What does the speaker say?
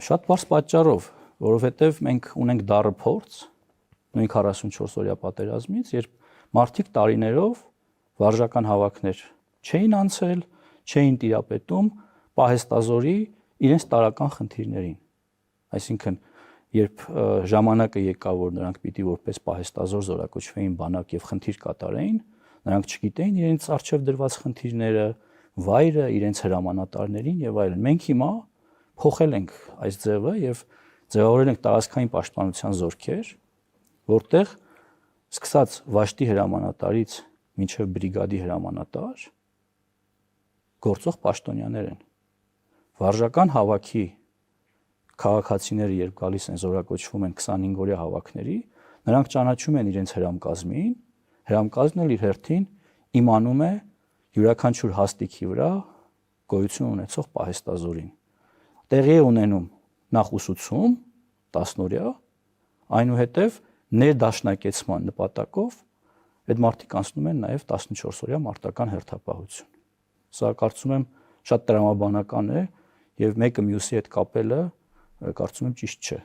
Շատ բարձ պատճառով, որովհետև մենք ունենք դառը փորձ նույն 44 օրյա պատերազմից, երբ մարդիկ տարիներով վարժական հավաքներ չէին անցել, չէին տիրապետում պահեստազորի իրենց տարական խնդիրներին։ Այսինքն, երբ ժամանակը եկավ, որ նրանք պիտի որպես պահեստազոր զորակոչվեին բանակ եւ խնդիր կատարեին, նրանք չգիտեին իրենց առջև դրված խնդիրները, վայրը, իրենց հրամանատարներին եւ այլն։ Մենք հիմա փոխել ենք այս ձևը եւ ձևավորել ենք տարածքային պաշտպանության զորքեր, որտեղ սկսած Վաշտի հրամանատարից մինչև բրիգադի հրամանատար գործող պաշտոնյաներ են։ Վարժական հավաքի քաղաքացիները երբ գալիս են զորակոչվում են 25-օրյա հավաքների, նրանք ճանաչում են իրենց հրամկազմին, հրամկազմն էլ իր հերթին իմանում է յուրաքանչյուր հաստիքի վրա գոյություն ունեցող պահեստազորին։ Տեղի է ունենում նախ ուսուցում 10-օրյա, այնուհետև ներդաշնակեցման նպատակով այդ մարդիկ անցնում են նաև 14-օրյա մարտական հերթապահություն։ Սա կարծում եմ շատ տրամաբանական է եւ մեկը մյուսի հետ կապելը կարծում եմ ճիշտ չէ։